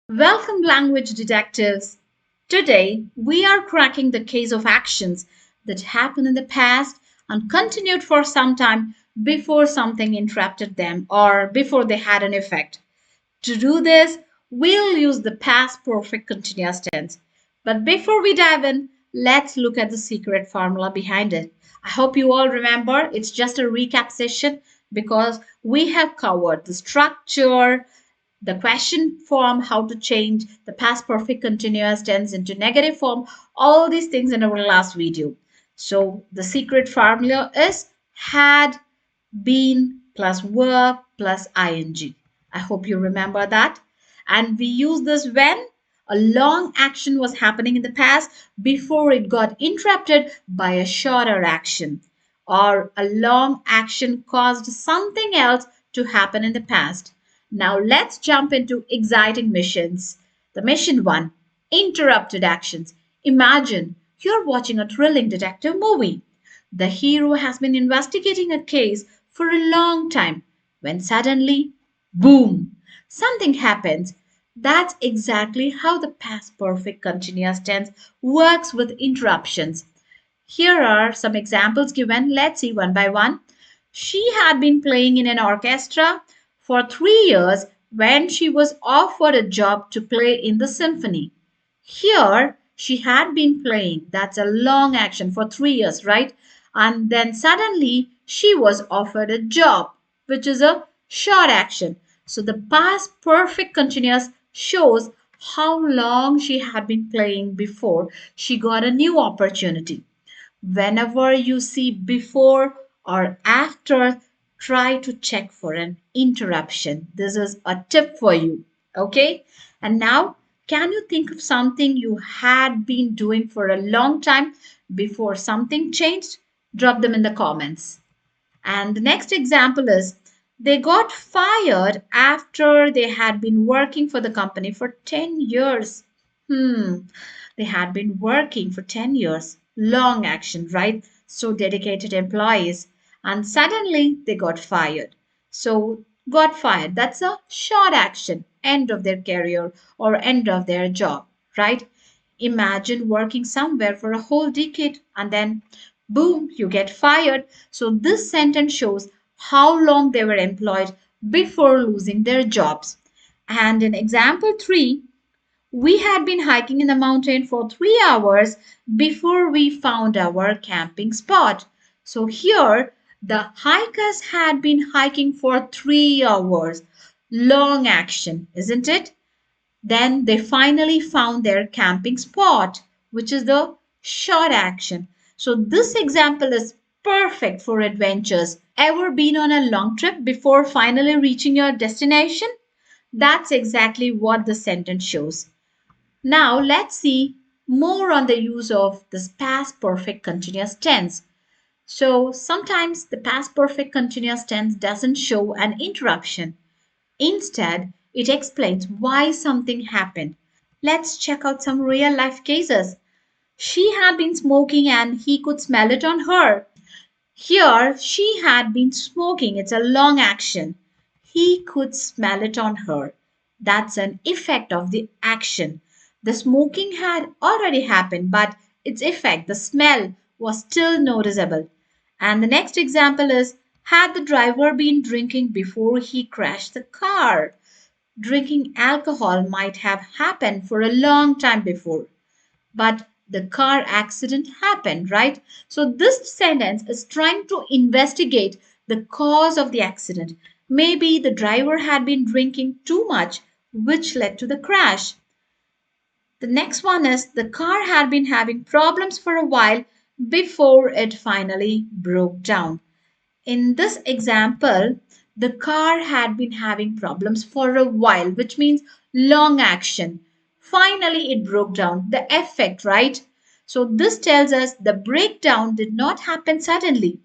Welcome, language detectives. Today, we are cracking the case of actions that happened in the past and continued for some time before something interrupted them or before they had an effect. To do this, we'll use the past perfect continuous tense. But before we dive in, let's look at the secret formula behind it. I hope you all remember it's just a recap session because we have covered the structure, the question form, how to change the past perfect continuous tense into negative form, all these things in our last video. So the secret formula is had, been plus verb plus ing. I hope you remember that. And we use this when a long action was happening in the past before it got interrupted by a shorter action, or a long action caused something else to happen in the past. Now let's jump into exciting missions. The mission one, interrupted actions. Imagine you're watching a thrilling detective movie. The hero has been investigating a case for a long time when suddenly, boom, something happens. That's exactly how the past perfect continuous tense works with interruptions. Here are some examples given. Let's see one by one. She had been playing in an orchestra for 3 years when she was offered a job to play in the symphony. Here, she had been playing. That's a long action for 3 years, right? And then suddenly she was offered a job, which is a short action. So the past perfect continuous shows how long she had been playing before she got a new opportunity. Whenever you see before or after, try to check for an interruption. This is a tip for you. Okay? And now, can you think of something you had been doing for a long time before something changed? Drop them in the comments. And the next example is they got fired after they had been working for the company for 10 years. Hmm, they had been working for 10 years. Long action, right? So dedicated employees. And suddenly they got fired. So, got fired. That's a short action, end of their career or end of their job, right? Imagine working somewhere for a whole decade and then boom, you get fired. So this sentence shows how long they were employed before losing their jobs. And in example 3, we had been hiking in the mountain for 3 hours before we found our camping spot. So here, the hikers had been hiking for 3 hours. Long action, isn't it? Then they finally found their camping spot, which is the short action. So this example is perfect for adventures. Ever been on a long trip before finally reaching your destination? That's exactly what the sentence shows. Now let's see more on the use of this past perfect continuous tense. So sometimes the past perfect continuous tense doesn't show an interruption. Instead, it explains why something happened. Let's check out some real life cases. She had been smoking and he could smell it on her. Here, she had been smoking. It's a long action. He could smell it on her. That's an effect of the action. The smoking had already happened, but its effect, the smell, was still noticeable. And the next example is had the driver been drinking before he crashed the car? Drinking alcohol might have happened for a long time before, but the car accident happened, right? So this sentence is trying to investigate the cause of the accident. Maybe the driver had been drinking too much, which led to the crash. The next one is the car had been having problems for a while before it finally broke down. In this example, the car had been having problems for a while, which means long action. Finally, it broke down. The effect, right? So, this tells us the breakdown did not happen suddenly.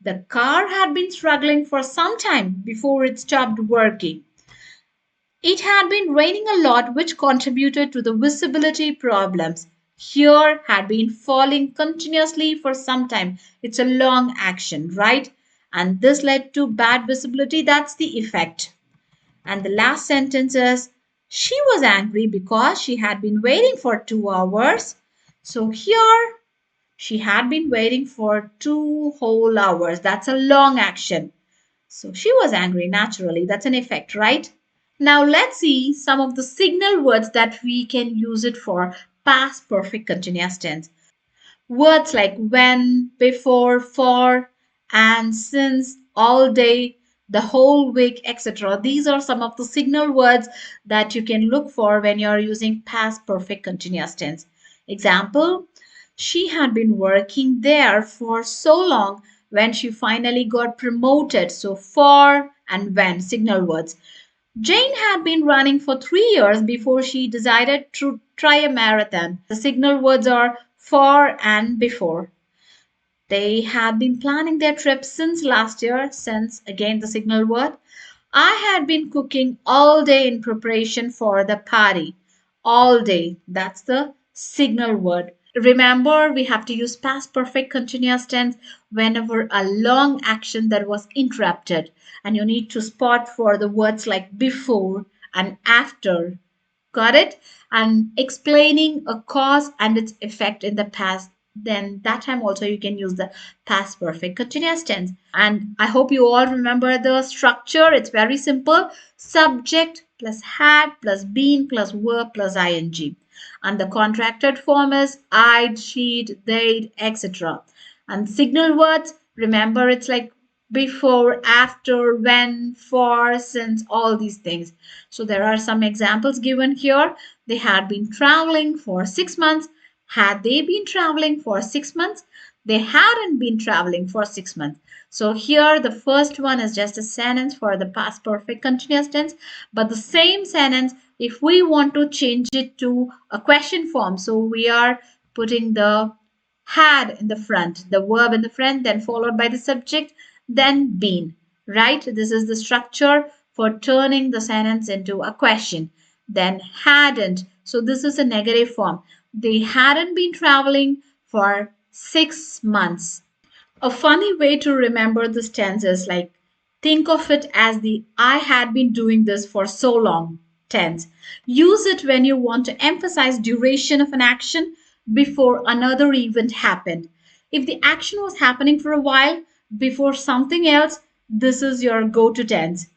The car had been struggling for some time before it stopped working. It had been raining a lot, which contributed to the visibility problems. Here had been falling continuously for some time. It's a long action, right? And this led to bad visibility. That's the effect. And the last sentence is She was angry because she had been waiting for 2 hours. So here she had been waiting for 2 whole hours. That's a long action. So she was angry naturally. That's an effect, right? Now let's see some of the signal words that we can use it for past perfect continuous tense. Words like when, before, for, and since, all day, the whole week, etc. These are some of the signal words that you can look for when you're using past perfect continuous tense. Example, she had been working there for so long when she finally got promoted. So for and when, signal words. Jane had been running for 3 years before she decided to try a marathon. The signal words are for and before. They had been planning their trip since last year, since again the signal word. I had been cooking all day in preparation for the party. All day. That's the signal word. Remember, we have to use past perfect continuous tense whenever a long action that was interrupted. And you need to spot for the words like before and after. Got it? And explaining a cause and its effect in the past, then that time also you can use the past perfect continuous tense. And I hope you all remember the structure. It's very simple: subject plus had plus been plus verb plus ing. And the contracted form is I'd, she'd, they'd, etc. And signal words, remember, it's like before, after, when, for, since, all these things. So there are some examples given here. They had been traveling for 6 months. Had they been traveling for 6 months? They hadn't been traveling for 6 months. So here the first one is just a sentence for the past perfect continuous tense. But the same sentence, if we want to change it to a question form, so we are putting the had in the front, the verb in the front, then followed by the subject, then been, right? This is the structure for turning the sentence into a question. Then hadn't. So this is a negative form. They hadn't been traveling for 6 months. A funny way to remember this tense is like think of it as the I had been doing this for so long tense. Use it when you want to emphasize duration of an action before another event happened. If the action was happening for a while before something else, this is your go to tense.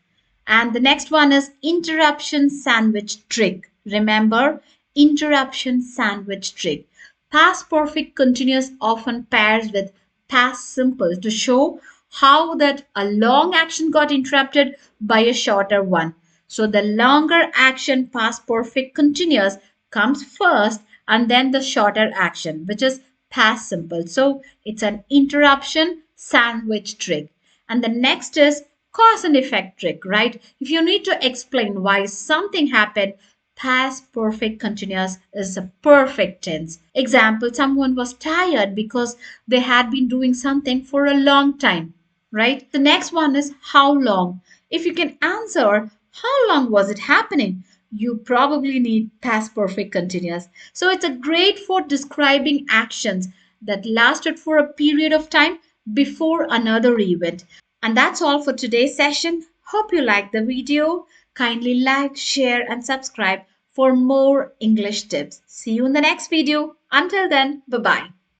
And the next one is interruption sandwich trick. Remember, interruption sandwich trick. Past perfect continuous often pairs with past simple to show how that a long action got interrupted by a shorter one. So the longer action past perfect continuous comes first and then the shorter action, which is past simple. So it's an interruption sandwich trick. And the next is cause and effect trick, right? If you need to explain why something happened, past perfect continuous is a perfect tense. Example, someone was tired because they had been doing something for a long time, right? The next one is how long. If you can answer, how long was it happening? You probably need past perfect continuous. So it's a great for describing actions that lasted for a period of time before another event. And that's all for today's session. Hope you liked the video. Kindly like, share, and subscribe for more English tips. See you in the next video. Until then, bye bye.